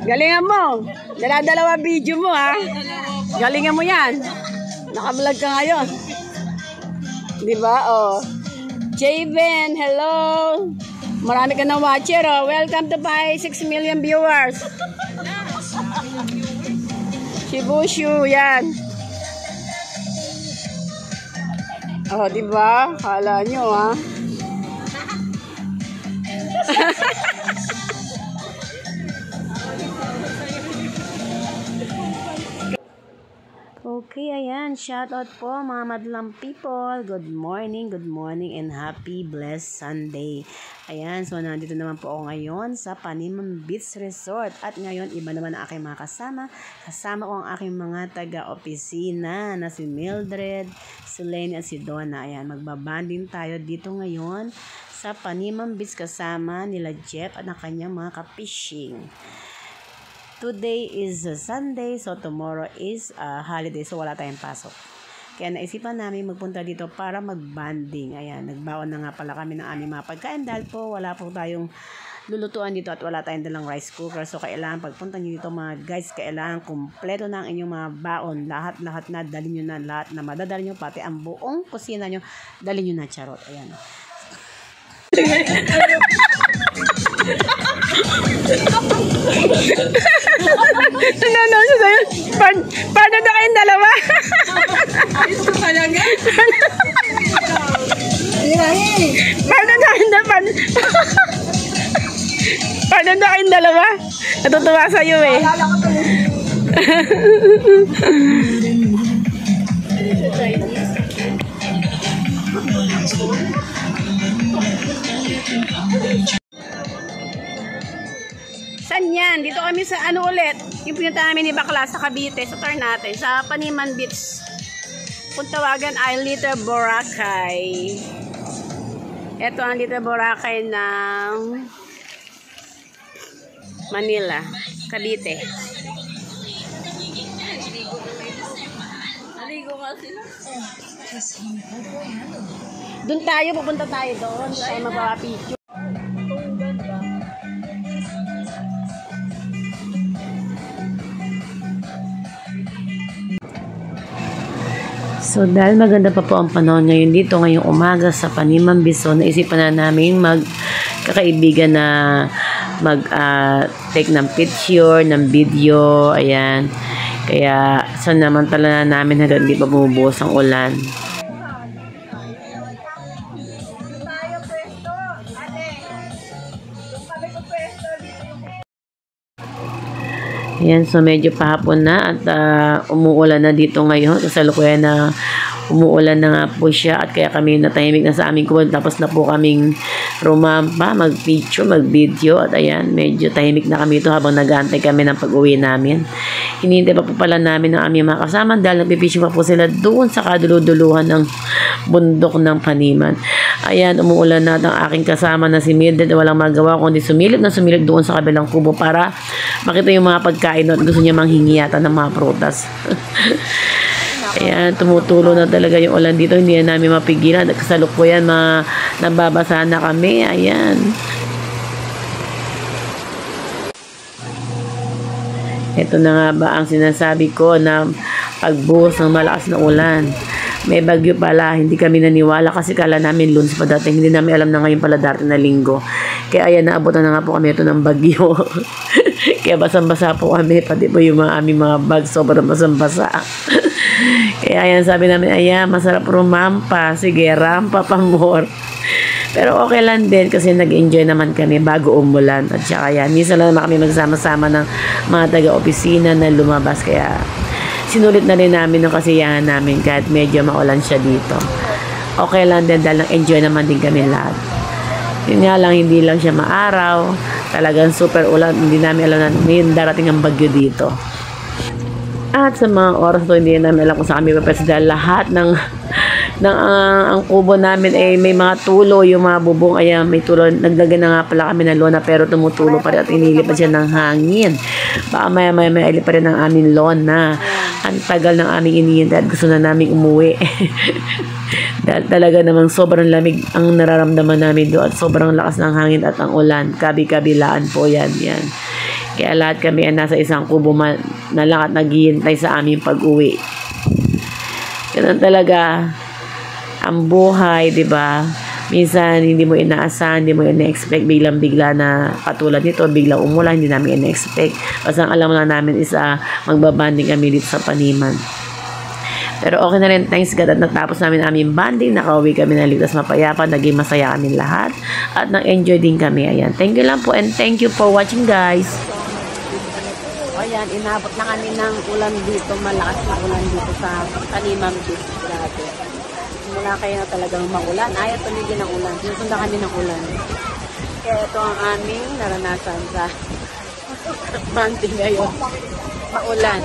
Galingan mo. Dala-dalawa video mo, ha? Galingan mo yan. Naka-vlog ka ngayon. Diba? Oh. Javen, hello. Marami ka na watcher, oh. Welcome to 6 million viewers. Shibushu, yan. Oh, diba? Kala nyo, ha? Okay, ayan. Shoutout po mga madlang people. Good morning, and happy blessed Sunday. Ayan, so nandito naman po ako ngayon sa Paniman Beach Resort. At ngayon, iba naman ang aking mga kasama. Kasama ko ang aking mga taga-opisina na si Mildred, si Lenny at si Donna. Ayan, magbabanding tayo dito ngayon sa Paniman Beach kasama nila Jeff at ang kanyang mga ka-fishing. Today is a Sunday, so tomorrow is a holiday, so wala tayong pasok. Kaya naisipan namin magpunta dito para mag-banding. Ayan, nagbaon na nga pala kami ng aming mga pagkain dahil po wala po tayong lulutuan dito at wala tayong dalang rice cooker. So kailangan pagpunta nyo dito mga guys, kailangan kumpleto na ang inyong mga baon. Lahat na, dali nyo na lahat na madadali nyo, pati ang buong kusina nyo, dali nyo na, charot. Ayan. Ano siya sa'yo? Paano na kayong dalawa? Ayos ko talaga. Paano na kayong dalawa? Natutuwa sa'yo eh. Saan yan? Dito kami sa ano ulit? Yung pinunta namin ni Bakla sa Cavite. Sa turn natin. Sa Paniman Beach. Kung tawagan ay Little Boracay. Ito ang Little Boracay ng Manila. Cavite. Doon tayo. Pupunta tayo doon. Tayo magpapapicture. So dahil maganda pa po ang panahon ngayon dito ngayong umaga sa Paniman Beach, so naisipan na namin magkakaibigan na take ng picture, ng video, ayan. Kaya sanamantala na namin hanggang hindi pa bumubuhos ang ulan. Ayan, so medyo pahapon na at umuulan na dito ngayon. Kasalukuyan na umuulan na nga po siya at kaya kami natahimik na sa aming kuwan. Tapos na po kaming rumampa, mag-picture, mag-video at ayan, medyo tahimik na kami ito habang nag-aantay kami ng pag-uwi namin. Hinihintay pa po pala namin ang aming mga kasama dahil nagpipishing pa po sila doon sa kaduluduluhan ng bundok ng Paniman. Ayan, umuulan na ang aking kasama na si Mildred. Walang magawa kundi sumilip doon sa kabilang kubo para makita yung mga pagkain at gusto niya manghingi yata ng mga prutas. Ayan, tumutulo na talaga yung ulan dito. Hindi na namin mapigilan. Kasalukuyan, nababasa na kami. Ayan. Ito na nga ba ang sinasabi ko na pagbuhos ng malakas na ulan. May bagyo pala, hindi kami naniwala kasi kala namin lunes pa dating. Hindi namin alam na ngayon pala darating na linggo. Kaya ayan, naabutan na nga po kami ito ng bagyo. Kaya basang-basa po kami, pati po yung aming mga bag, sobrang basang-basa. Kaya ayan, sabi namin, ayan, masarap rumampa. Sige, rampa pa more. Pero okay lang din kasi nag-enjoy naman kami bago umulan. At saka yan, minsan lang naman kami magsama-sama ng mga taga-opisina na lumabas. Kaya sinulit na rin namin ng kasiyahan namin kahit medyo maulan siya dito. Okay lang din dahil enjoy naman din kami lahat. Yun nga lang, hindi lang siya maaraw. Talagang super ulan. Hindi namin alam na ngayon darating ang bagyo dito. At sa mga oras to, hindi namin alam kung saan kami papes dahil lahat ng ang kubo namin ay may mga tulo, yung mga bubong, ayan, may tulo. Nagdagan na nga pala kami ng lona pero tumutulo pa rin at inilipad siya ng hangin. Baka maya ilipad pa rin ang aming lona. Ang tagal ng aming inihintay at gusto na namin umuwi. Dahil talaga namang sobrang lamig ang nararamdaman namin doon at sobrang lakas ng hangin at ang ulan. Kabi-kabilaan po yan. Kaya lahat kami ay nasa isang kubo na lang at naghihintay sa aming pag-uwi. Ganun talaga ang buhay, di ba? Minsan, hindi mo inaasahan, hindi mo ina-expect, biglang-bigla na katulad nito, biglang umulan, hindi namin ina-expect. Basta ang alam lang namin is magbabanding kami dito sa Paniman. Pero okay na rin, thanks God, at natapos namin aming banding, nakauwi kami na ligtas mapayapa, naging masaya kami lahat, at nag-enjoy din kami. Ayan, thank you lang po, and thank you for watching, guys. Ayan, inabot na kami ng ulan dito, malakas na ulan dito sa Paniman Beach. Grabe. Mula kayo na talagang maulan. Ayaw tumigil ng ulan. Sinusunda kami ng ulan. Kaya ito ang aming naranasan sa banding ngayon. Maulan.